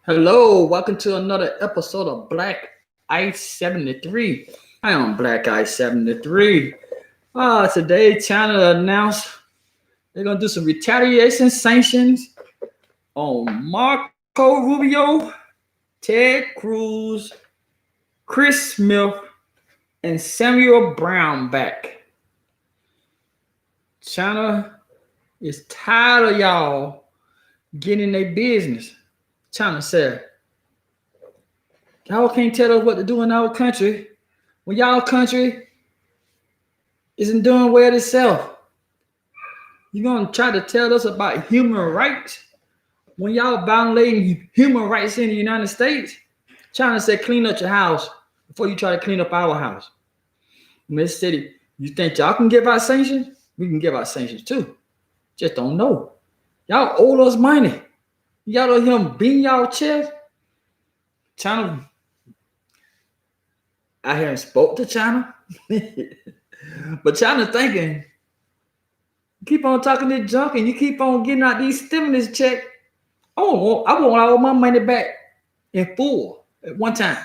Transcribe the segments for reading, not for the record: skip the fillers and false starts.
Hello, welcome to another episode of Black Ice 73. I am Black Ice 73. Today China announced they're gonna do some retaliation sanctions on Marco Rubio, Ted Cruz, Chris Smith, and Samuel Brown back. China is tired of y'all getting their business. China said, y'all can't tell us what to do in our country when y'all country isn't doing well itself. You're gonna try to tell us about human rights when y'all violating human rights in the United States? China said clean up your house before you try to clean up our house. Miss City, you think y'all can give out sanctions? We can give out sanctions too. Just don't know. Y'all owe us money. Y'all let him beat y'all chest. China, I haven't spoke to China, but China thinking, keep on talking this junk and you keep on getting out these stimulus checks. I want all my money back in full at one time.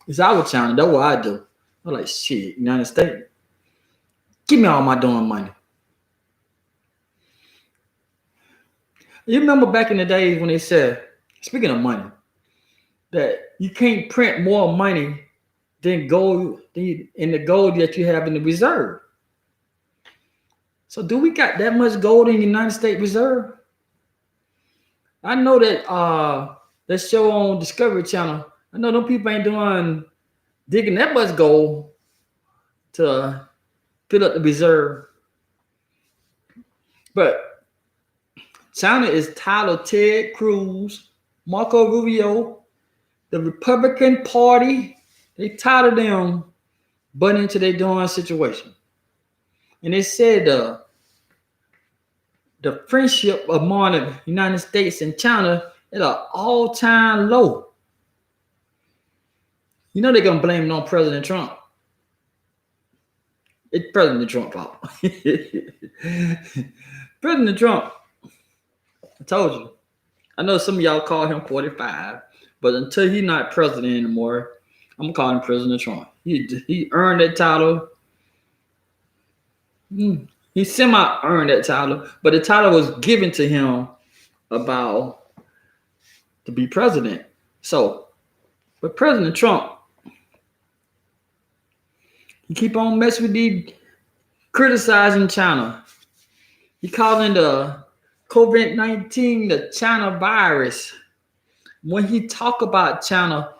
It's our China. That's what I do. I'm like, shit, United States, give me all my darn money. You remember back in the days when they said, speaking of money, that you can't print more money than gold in the gold that you have in the reserve. So do we got that much gold in the United States Reserve? I know that show on Discovery Channel, I know them people ain't doing digging that much gold to fill up the reserve. But China is tired of Ted Cruz, Marco Rubio, the Republican Party. They tired of them butting into their darn situation. And they said the friendship among the United States and China is an all-time low. You know they're gonna blame it on President Trump. It's President Trump's fault. President Trump, I told you. I know some of y'all call him 45, but until he's not president anymore, I'm gonna call him President Trump. He earned that title. He semi-earned that title, but the title was given to him about to be president. So, but President Trump, he keep on messing with these, criticizing China. He calling the COVID-19 the China virus. When he talk about China,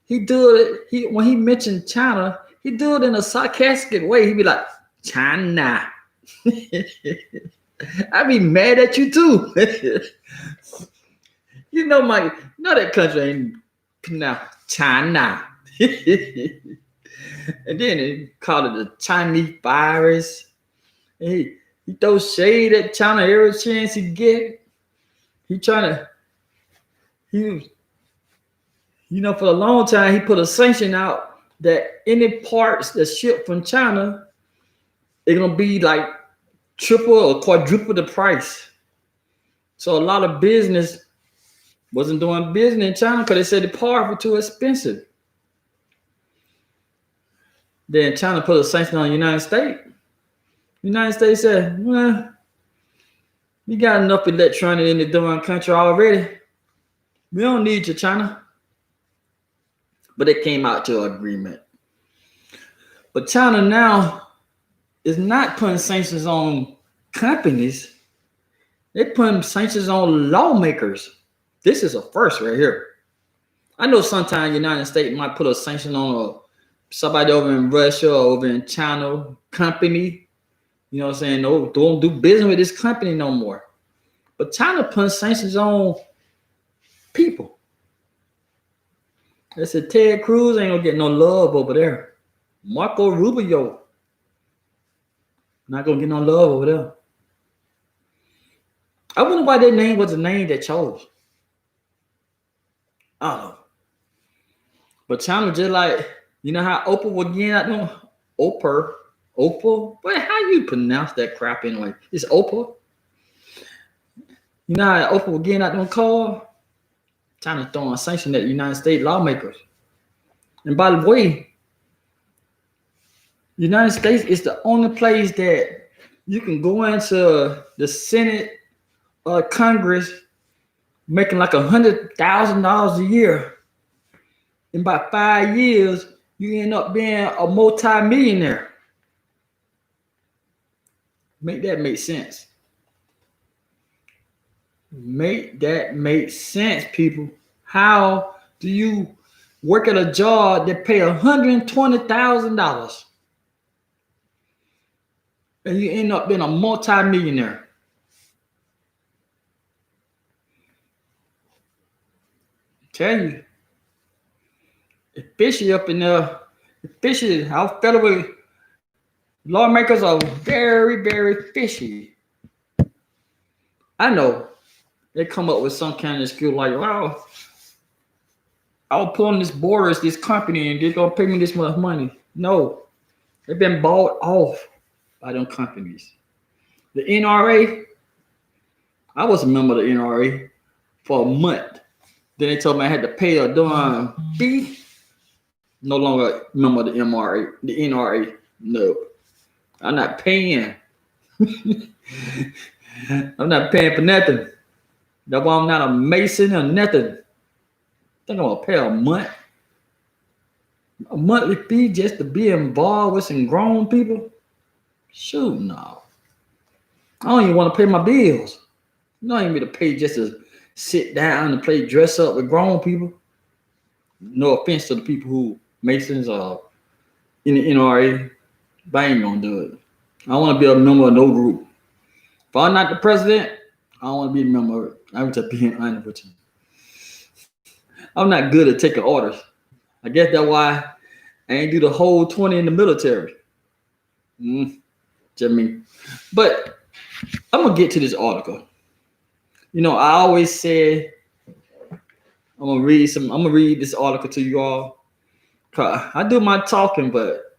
he do it. When he mentioned China, he do it in a sarcastic way. He be like, China. I be mad at you too. you know that country ain't pronounced China. And then he called it the Chinese virus. And he throws shade at China every chance he get. He trying to, for a long time, he put a sanction out that any parts that ship from China, they're going to be like triple or quadruple the price. So a lot of business wasn't doing business in China because they said the parts were too expensive. Then China put a sanction on the United States. The United States said, well, we got enough electronics in the darn country already. We don't need you, China. But they came out to an agreement. But China now is not putting sanctions on companies. They're putting sanctions on lawmakers. This is a first right here. I know sometimes the United States might put a sanction on somebody over in Russia or over in China company. You know what I'm saying? No, don't do business with this company no more. But China putting sanctions on people. They said Ted Cruz ain't gonna get no love over there. Marco Rubio not gonna get no love over there. I wonder why their name was the name they chose. I don't know. But China just like, you know how Oprah was getting out there? Oprah? But how you pronounce that crap anyway? It's Oprah. You know how Oprah was getting out there car? China throwing a sanction at United States lawmakers. And by the way, United States is the only place that you can go into the Senate or Congress making like $100,000 a year. In about 5 years, you end up being a multi-millionaire. Make that make sense. Make that make sense, people. How do you work at a job that pay $120,000 and you end up being a multi-millionaire? Tell you, it's fishy up in there. It's fishy. Our federal lawmakers are very, very fishy. I know they come up with some kind of skill like, wow, I'll put on this borders, this company, and they're gonna pay me this much money. No, they've been bought off by them companies. The NRA, I was a member of the NRA for a month. Then they told me I had to pay a darn fee. No longer a member of the MRA, the NRA. No, I'm not paying. I'm not paying for nothing. That's why I'm not a Mason or nothing. I think I'm gonna pay a monthly fee just to be involved with some grown people. Shoot, no. I don't even want to pay my bills. You don't even need to pay just to sit down and play dress up with grown people. No offense to the people who Masons are in the NRA, but I ain't gonna do it. I want to be a member of no group. If I'm not the president, I don't want to be a member of it. I'm just being honest with you. I'm not good at taking orders. I guess that's why I ain't do the whole 20 in the military. Just me. But I'm gonna get to this article. You know, I always say I'm gonna read this article to you all. I do my talking, but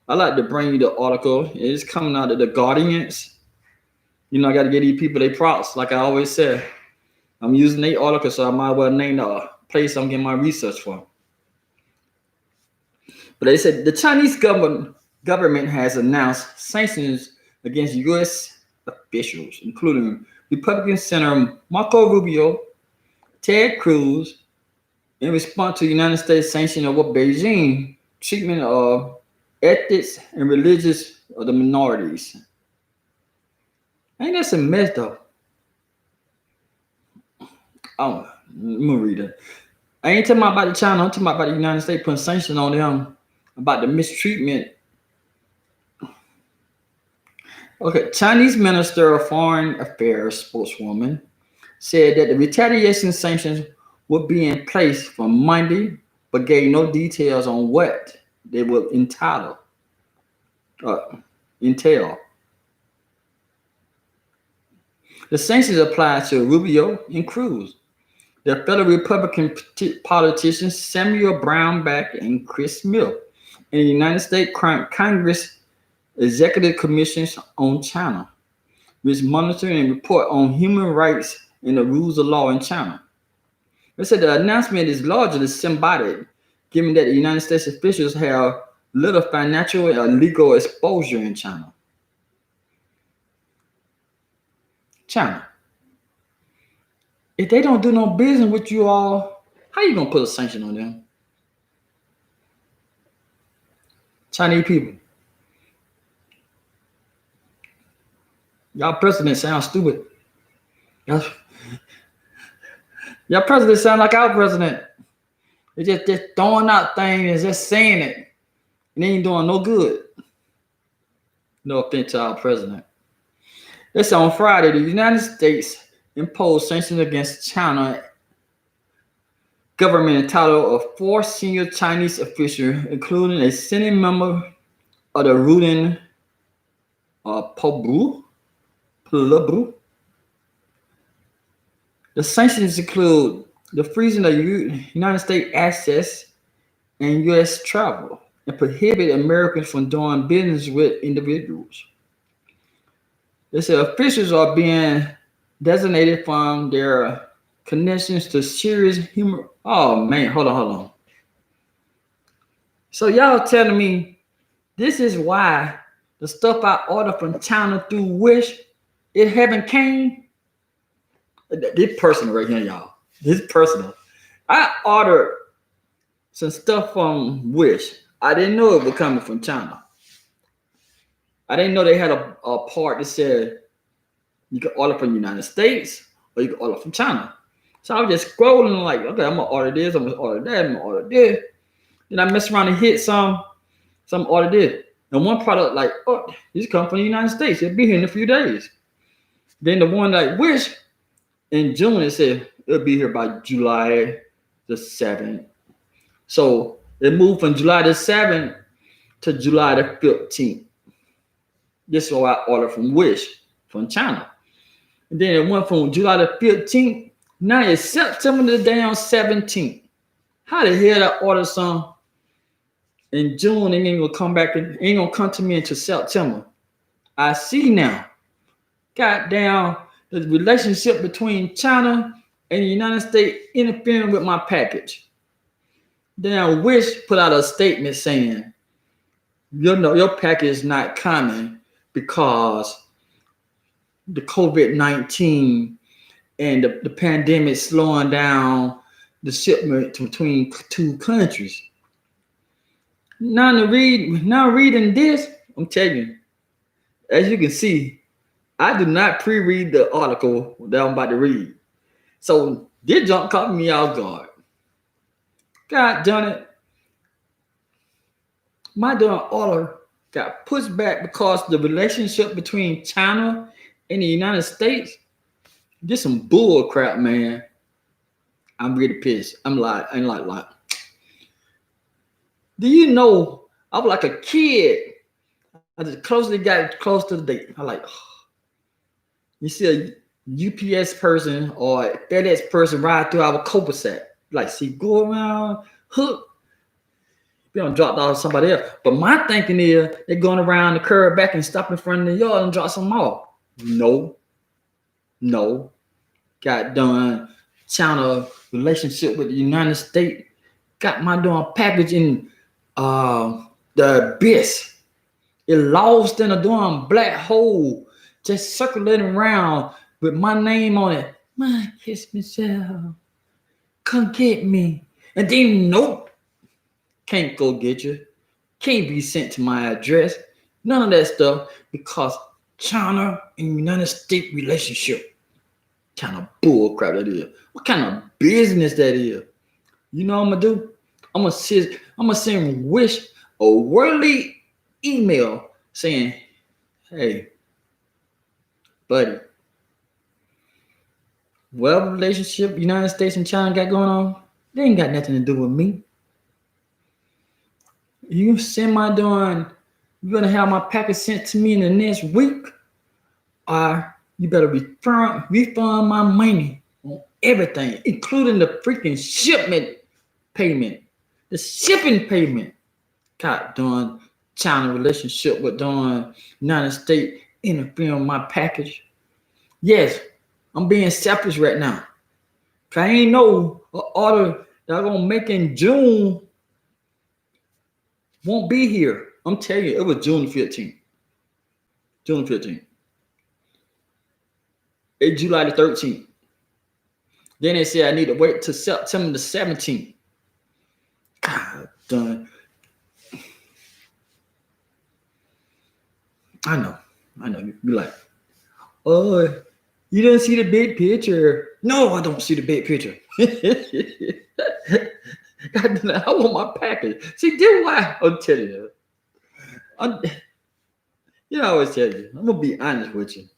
I like to bring you the article. It's coming out of the Guardians. You know, I got to get these people their props. Like I always say, I'm using their article, so I might as well name the place I'm getting my research from. But they said the Chinese government has announced sanctions against U.S. officials, including Republican Senator Marco Rubio, Ted Cruz, in response to the United States sanctions over Beijing treatment of ethics and religious of the minorities. Ain't that some mess though? Oh, let me read it. I ain't talking about the China, I'm talking about the United States putting sanctions on them about the mistreatment. Okay, Chinese Minister of Foreign Affairs spokeswoman said that the retaliation sanctions would be in place for Monday, but gave no details on what they will entail. The sanctions apply to Rubio and Cruz. The fellow Republican politicians Samuel Brownback and Chris Mill, and the United States Congress Executive Commissions on China, which monitor and report on human rights and the rules of law in China. They said the announcement is largely symbolic, given that the United States officials have little financial and legal exposure in China. If they don't do no business with you all, how you gonna put a sanction on them? Chinese people. Y'all president sounds stupid. Y'all president sound like our president. They just throwing out things and just saying it. And they ain't doing no good. No offense to our president. This on Friday, the United States imposed sanctions against China government entitled of 4 senior Chinese officials, including a sitting member of the ruling Politburo. The sanctions include the freezing of United States access and U.S. travel and prohibit Americans from doing business with individuals. They say officials are being designated from their connections to serious humor. Oh man, hold on. So y'all telling me this is why the stuff I ordered from China through Wish, it haven't came? This personal right here, y'all. This personal. I ordered some stuff from Wish. I didn't know it was coming from China. I didn't know they had a part that said you can order from the United States or you can order from China. So I was just scrolling like, okay, I'm gonna order this, I'm gonna order that, I'm gonna order this. Then I mess around and hit some order this. And one product like, oh, this comes from the United States. It'll be here in a few days. Then the one like Wish in June, it said it'll be here by July the 7th. So it moved from July the 7th to July the 15th. This is what I ordered from Wish from China. And then it went from July the 15th. Now it's September the damn 17th. How the hell I order some in June and ain't gonna come back and ain't gonna come to me until September? I see now. Goddamn, the relationship between China and the United States interfering with my package. Damn, Wish put out a statement saying, your package is not coming because the COVID-19 and the pandemic slowing down the shipment between two countries. Now reading this, I'm telling you, as you can see, I do not pre-read the article that I'm about to read. So this junk caught me off guard. God darn it. My darn order got pushed back because the relationship between China and the United States, this some bull crap, man. I'm really pissed. I'm like. Do you know I was like a kid? I just got close to the date. I like, you see a UPS person or a FedEx person ride through our cul-de-sac. Like, see, go around, hook, be on dropped off somebody else. But my thinking is they're going around the curb back and stop in front of the yard and drop some off. No. Got done China relationship with the United States. Got my darn package in the abyss. It lost in a darn black hole, just circulating around with my name on it. My Kiss Michelle, come get me. And then nope, can't go get you. Can't be sent to my address. None of that stuff because China and United States relationship. Kind of bull crap that is. What kind of business that is? You know what I'm gonna do? I'm gonna send Wish a worldly email saying, hey, buddy, whatever relationship United States and China got going on, they ain't got nothing to do with me. You send my darn, you're gonna have my package sent to me in the next week, or you better refund my money on everything, including the freaking shipment payment, the shipping payment. God darn China relationship with darn United States interfering with my package. Yes, I'm being selfish right now. I ain't know an order that I'm gonna make in June won't be here. I'm telling you, it was June 15th. June 15th. It's July the 13th. Then they said I need to wait till September the 17th. God done. I know. You be like, oh, you didn't see the big picture. No, I don't see the big picture. God damn, I want my package. See, this is why I'm telling you. I always tell you, I'm gonna be honest with you.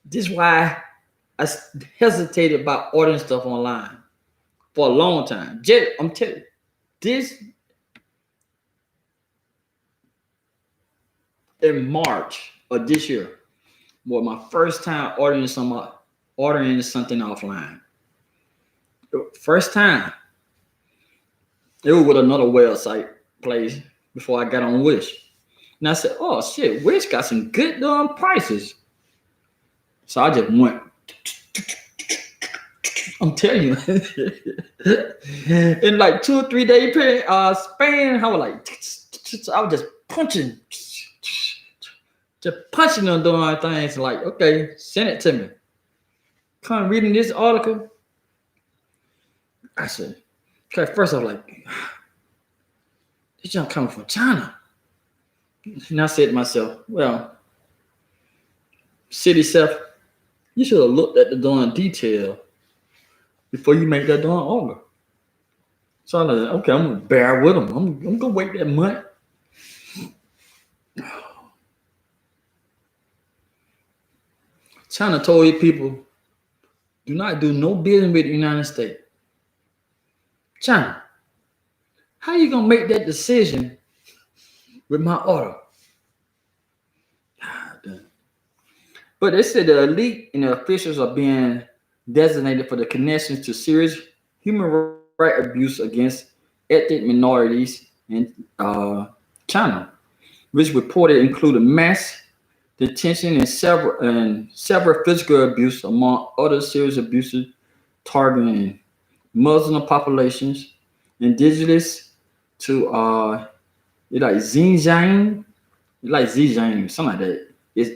This is why I hesitated about ordering stuff online for a long time. I'm telling you, this in March of this year was my first time ordering something offline. First time. It was with another website place before I got on Wish. And I said, oh shit, Wish got some good prices. So I just went I'm telling you. In like 2 or 3 day span, I was like, I was just punching, them doing things. Like, okay, send it to me. Come reading this article. I said, okay, first I was like, this junk coming from China. And I said to myself, well, city self, you should have looked at the darn detail before you make that darn order. So I was like, okay, I'm gonna bear with them. I'm gonna wait that month. China told you people, do not do no business with the United States. China, how you gonna make that decision with my order? But they said the elite and the officials are being designated for the connections to serious human rights abuse against ethnic minorities in China, which reported included mass detention and several physical abuse, among other serious abuses targeting Muslim populations, indigenous to Xinjiang, something like that. It's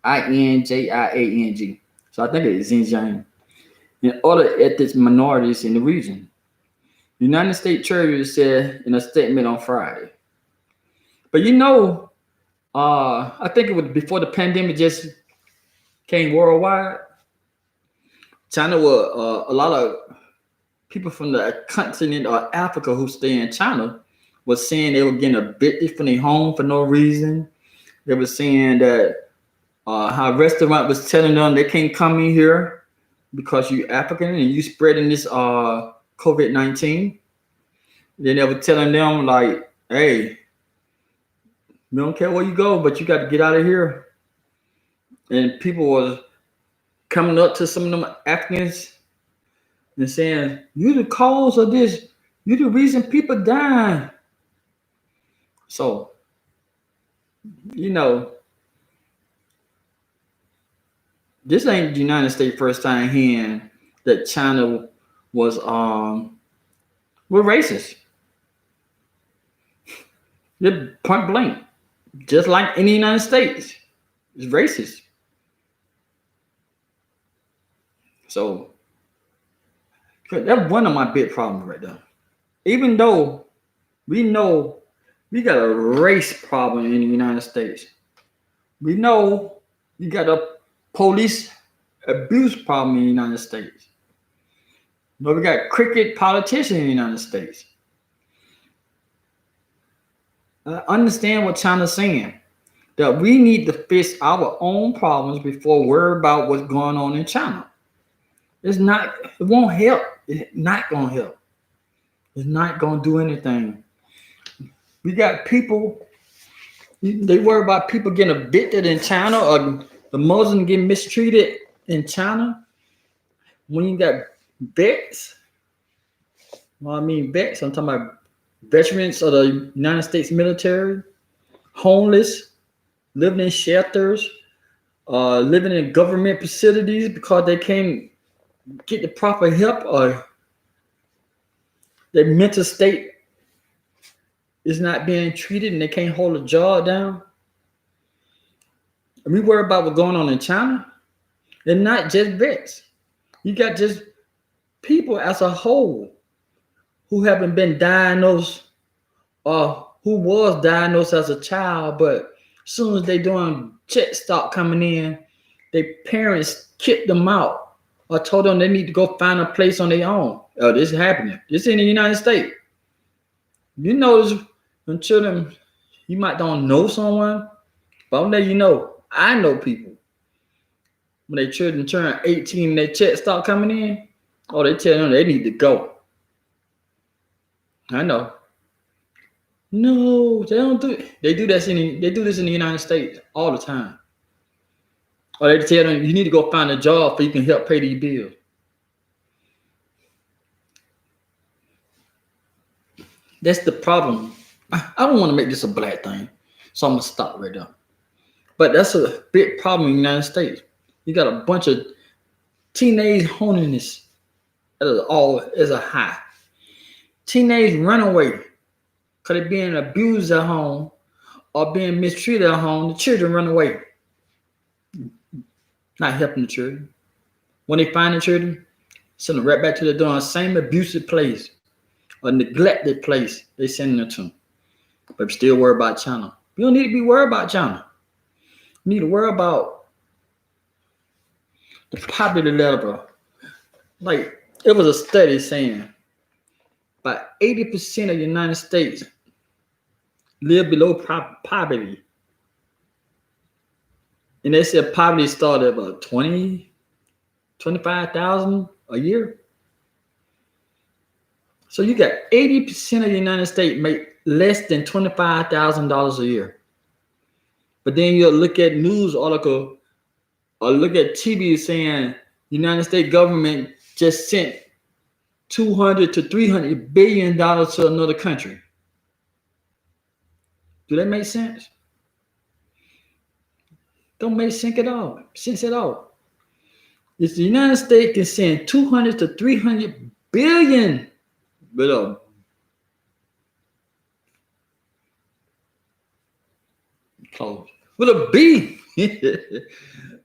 Xinjiang. So I think it's Xinjiang. And other ethnic minorities in the region. The United States Treasury said in a statement on Friday. But I think it was before the pandemic just came worldwide. China was a lot of people from the continent of Africa who stay in China was saying they were getting evicted from their home for no reason. They were saying that how restaurant was telling them they can't come in here because you African and you spreading this COVID-19. Then they were telling them like, hey, we don't care where you go, but you got to get out of here. And people was coming up to some of them Africans and saying, you the cause of this. You the reason people dying. So, this ain't the United States first time hearing that China was racist. They're point blank. Just like in the United States. It's racist. So that's one of my big problems right there. Even though we know we got a race problem in the United States. We know you got a police abuse problem in the United States. But we got crooked politicians in the United States. I understand what China's saying. That we need to fix our own problems before worry about what's going on in China. It won't help. It's not going to help. It's not going to do anything. We got people, they worry about people getting evicted in China or the Muslims getting mistreated in China. When you got vets, vets, I'm talking about veterans of the United States military, homeless, living in shelters, living in government facilities because they can't get the proper help or their mental state is not being treated and they can't hold a jaw down. And we worry about what's going on in China. And not just vets. You got just people as a whole who haven't been diagnosed or who was diagnosed as a child, but as soon as they doing checks start coming in, their parents kicked them out or told them they need to go find a place on their own. Oh, this is happening. This is in the United States. You know, when children, you might don't know someone, but I'll let you know, I know people. When their children turn 18 and their checks start coming in, oh, they tell them they need to go. I know. No, they don't do it. They do this in the United States all the time. Or they tell them you need to go find a job so you can help pay these bills. That's the problem. I don't want to make this a black thing, so I'm gonna stop right there. But that's a big problem in the United States. You got a bunch of teenage holiness is a high. Teenage runaway because they're being abused at home or being mistreated at home. The children run away, not helping the children. When they find the children, send them right back to the door, same abusive place or neglected place they send them to. But still worry about China. You don't need to be worried about China. You need to worry about the poverty level. Like, it was a study saying about 80% of the United States live below poverty. And they said poverty started at about 25,000 a year. So you got 80% of the United States make less than $25,000 a year. But then you'll look at news article or look at TV saying the United States government just sent $200 to $300 billion to another country. Do that make sense? Don't make sense at all. If the United States can send 200 to 300 billion with a B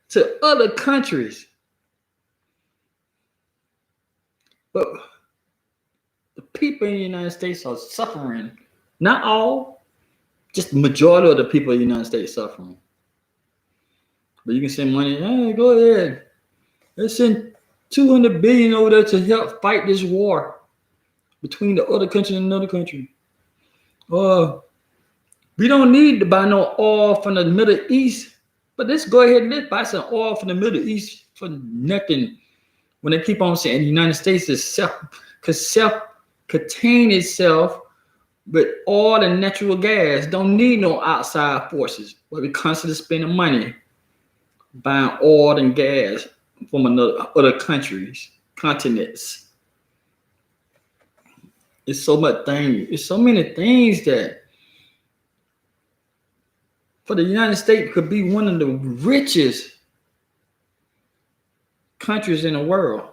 to other countries, but the people in the United States are suffering. Not all, just the majority of the people in the United States suffering. But you can send money. Hey, go ahead. Let's send 200 billion over there to help fight this war between the other country and another country. We don't need to buy no oil from the Middle East, but let's go ahead and let's buy some oil from the Middle East for nothing. When they keep on saying the United States is self-contain itself with oil and natural gas, don't need no outside forces, but we constantly spending money buying oil and gas from other countries, continents. It's so many things that for the United States could be one of the richest countries in the world.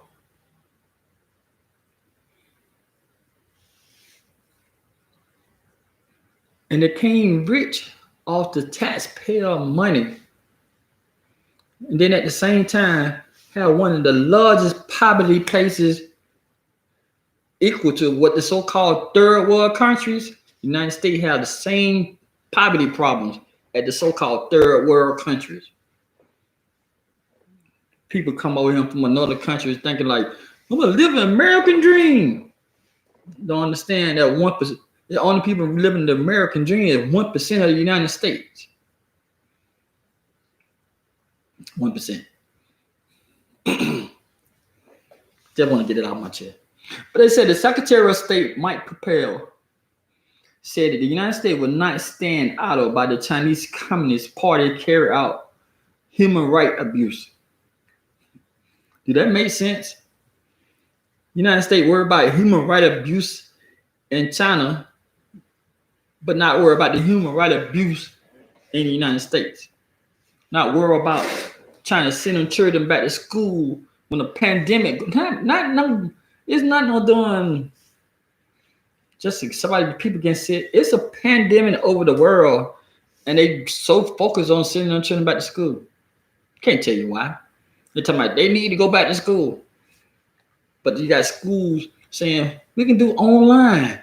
And they came rich off the taxpayer money. And then at the same time, have one of the largest poverty places equal to what the so-called third world countries. The United States have the same poverty problems at the so-called third world countries. People come over here from another country thinking like, I'm gonna live an American dream. Don't understand that 1%. The only people living the American dream is 1% of the United States. 1%. Just want to get it out of my chest. But they said the Secretary of State, Mike Pompeo, said that the United States will not stand idle by the Chinese Communist Party carry out human rights abuse. Do that make sense? United States worry about human rights abuse in China, but not worry about the human rights abuse in the United States. Not worry about trying to send them children back to school when the pandemic. It's not no doing just people get sick. It's a pandemic over the world, and they so focused on sending them children back to school. Can't tell you why. They're talking about they need to go back to school, but you got schools saying we can do online,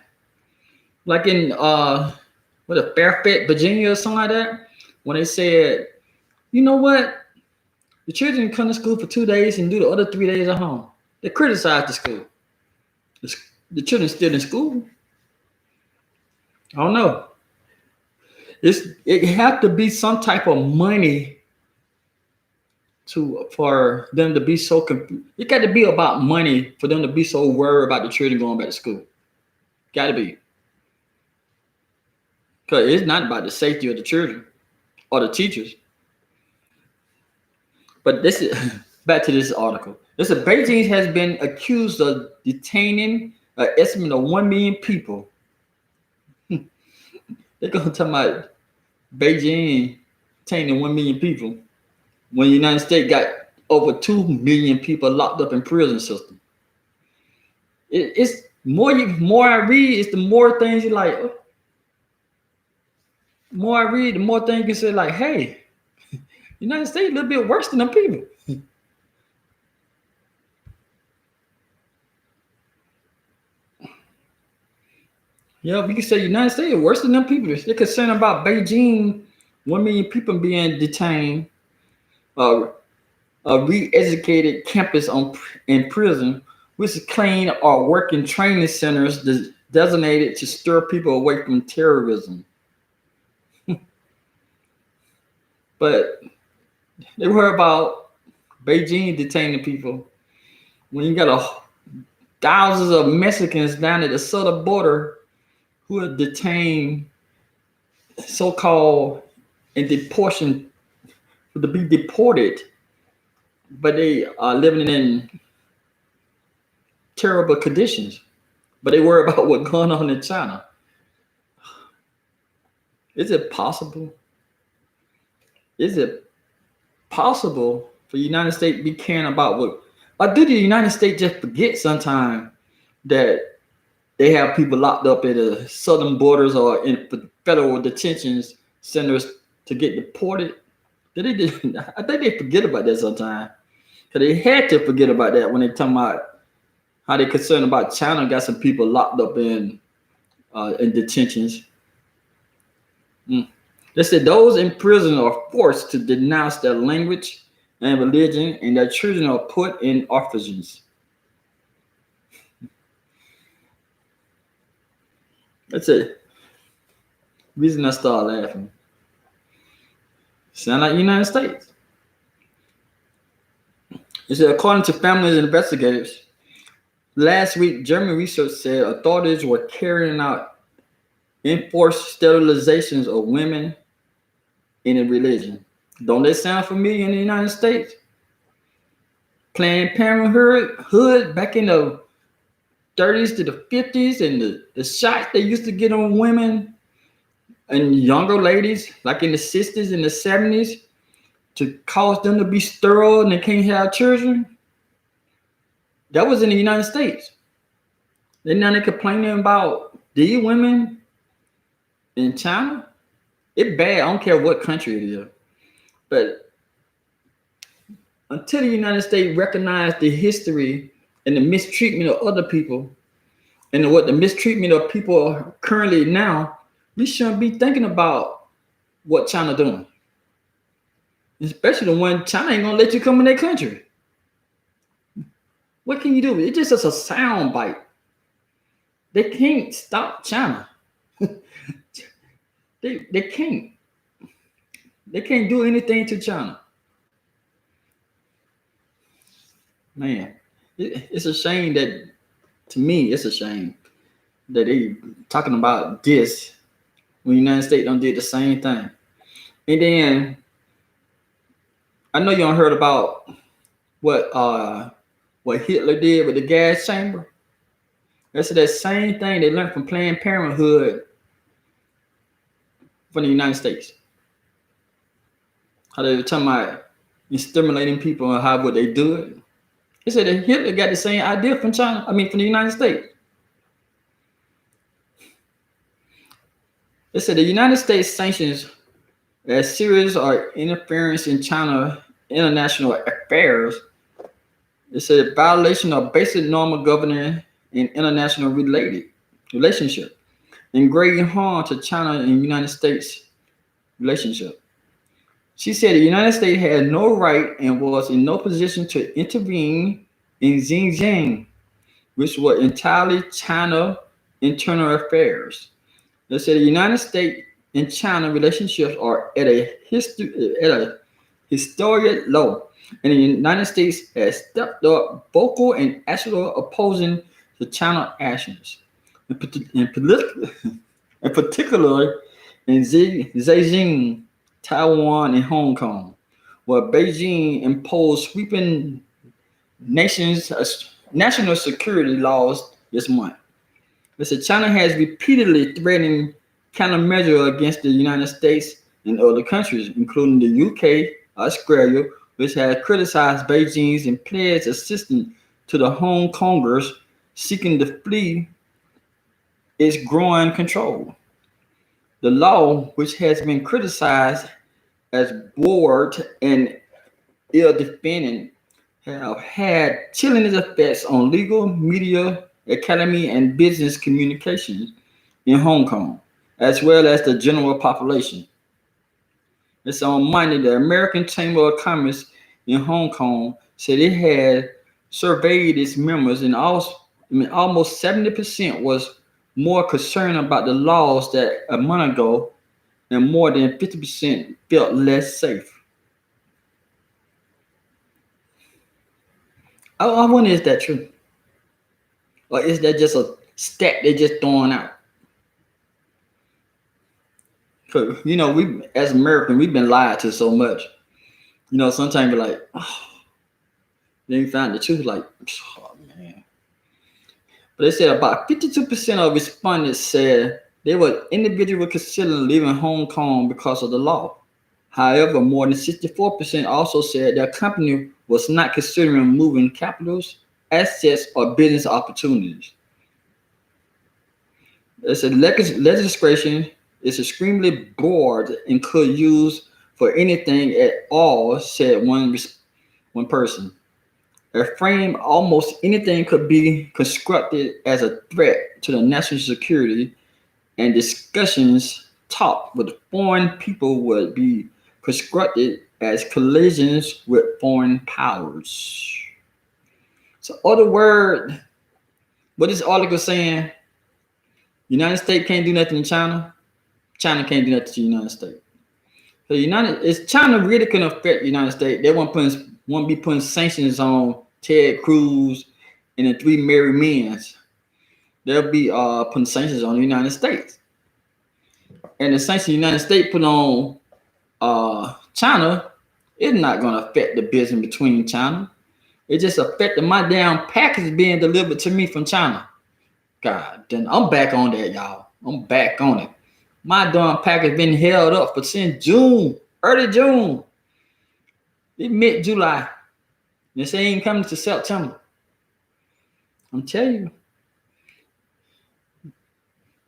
like in Fairfax, Virginia, or something like that. When they said, you know what? The children come to school for 2 days and do the other 3 days at home. They criticize the school. The children still in school. I don't know. It have to be some type of money for them to be so confused. It got to be about money for them to be so worried about the children going back to school. Got to be. Because it's not about the safety of the children or the teachers. But this is back to this article. This is Beijing has been accused of detaining an estimate of 1 million people. They're going to talk about Beijing detaining 1 million people when the United States got over 2 million people locked up in prison system. It's more I read, it's the more things you like. More I read, the more things you say like, hey, United States a little bit worse than them people. Yeah, we can say United States are worse than them people. They're concerned about Beijing, 1 million people being detained, a re-educated campus in prison, which is claimed are working training centers designated to stir people away from terrorism. But they worry about Beijing detaining people when you got thousands of Mexicans down at the southern border who are detained, so-called, in deportation to be deported, but they are living in terrible conditions. But they worry about what's going on in China. Is it possible? Is it possible for the United States to be caring about what? Or do the United States just forget sometimes that they have people locked up at the southern borders or in federal detention centers to get deported? I think they forget about that sometimes. Because they had to forget about that when they talking about how they're concerned about China got some people locked up in detentions. They said those in prison are forced to denounce their language and religion, and their children are put in orphanages. That's it. Reason I started laughing. Sound like the United States. It said, according to families and investigators, last week, German research said authorities were carrying out enforced sterilizations of women in a religion. Don't that sound familiar in the United States? Planned Parenthood back in the 30s to the 50s, and the shots they used to get on women and younger ladies, like in the 60s and the 70s, to cause them to be sterile and they can't have children. That was in the United States. Then now they're complaining about these women in China. It's bad. I don't care what country it is. But until the United States recognize the history and the mistreatment of other people and what the mistreatment of people are currently now, we shouldn't be thinking about what China doing. Especially when China ain't gonna let you come in their country. What can you do? It's just a sound bite. They can't stop China. They can't. They can't do anything to China. Man, it's a shame that, to me, it's a shame that they talking about this when the United States don't do the same thing. And then I know you don't heard about what Hitler did with the gas chamber. That's that same thing they learned from Planned Parenthood from the United States. How they were talking about stimulating people and how would they do it. They said that Hitler got the same idea from China. From the United States. They said the United States sanctions as serious or interference in China international affairs. It said violation of basic normal governing and international relationship, and great harm to China and United States relationship. She said the United States had no right and was in no position to intervene in Xinjiang, which were entirely China internal affairs. They said the United States and China relationships are at a historic low, and the United States has stepped up vocal and actual opposing to China actions, in particular in Beijing, Taiwan, and Hong Kong, where Beijing imposed sweeping national security laws this month. They said China has repeatedly threatened countermeasures against the United States and other countries, including the UK, Australia, which has criticized Beijing's and pledged assistance to the Hong Kongers, seeking to flee its growing control. The law, which has been criticized as bored and ill-defined, have had chilling effects on legal, media, academy, and business communications in Hong Kong, as well as the general population. It's on Monday, the American Chamber of Commerce in Hong Kong said it had surveyed its members, and almost 70% was more concerned about the laws that a month ago, and more than 50% felt less safe. I wonder, is that true? Or is that just a stat they're just throwing out? Because, we as Americans, we've been lied to so much. Sometimes we're like, oh, they find the truth, like, oh, man. But they said about 52% of respondents said they were individually considering leaving Hong Kong because of the law. However, more than 64% also said their company was not considering moving capitals, assets, or business opportunities. They said legislation is extremely broad and could use for anything at all, said one person. A frame almost anything could be constructed as a threat to the national security, and discussions talked with foreign people would be constructed as collisions with foreign powers. So, other word, what is article saying? United States can't do nothing to China. China can't do nothing to the United States. So China really can affect the United States. They won't be putting sanctions on Ted Cruz and the three married men. They'll be putting sanctions on the United States. And the sanctions the United States put on China is not going to affect the business between China. It just affected my damn package being delivered to me from China. God, then I'm back on that, y'all. I'm back on it. My darn package been held up for since June, early June. It's mid-July. They say ain't coming to September. I'm telling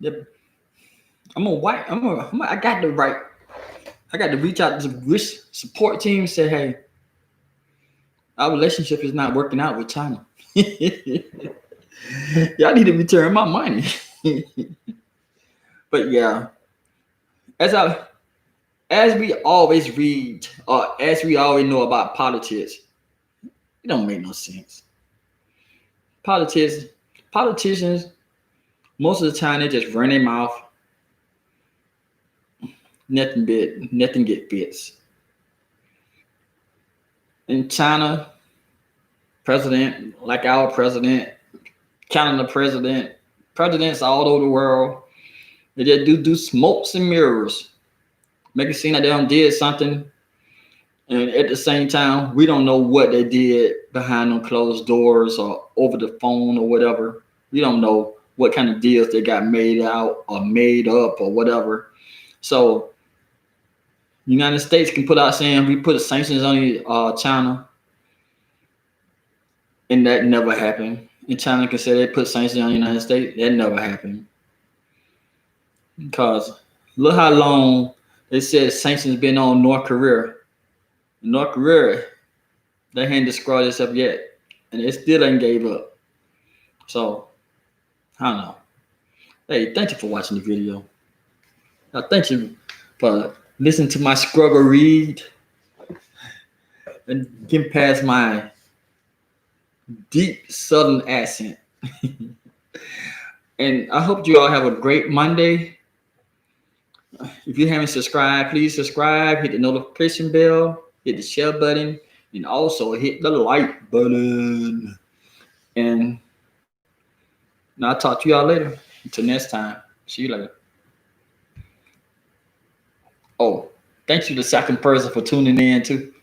you. I got the right. I got to reach out to the risk support team and say, hey, our relationship is not working out with China. Y'all need to return my money. But yeah, as we always read, or as we always know about politics, it don't make no sense. Politicians, most of the time they just run their mouth. Nothing get fixed. In China, president, like our president, Canada presidents all over the world, they just do smokes and mirrors. Make it seem like they done did something, and at the same time, we don't know what they did behind them closed doors or over the phone or whatever. We don't know what kind of deals they got made out or made up or whatever. So, the United States can put out saying we put sanctions on China, and that never happened. And China can say they put sanctions on the United States, that never happened. Because look how long they said sanctions been on North Korea. North Korea, they hadn't destroyed itself yet, and it still ain't gave up. So, I don't know. Hey, thank you for watching the video. Thank you for listening to my struggle read and getting past my deep Southern accent. And I hope you all have a great Monday. If you haven't subscribed, please subscribe, hit the notification bell, hit the share button, and also hit the like button. And I'll talk to y'all later. Until next time. See you later. Oh, thanks to the second person for tuning in too.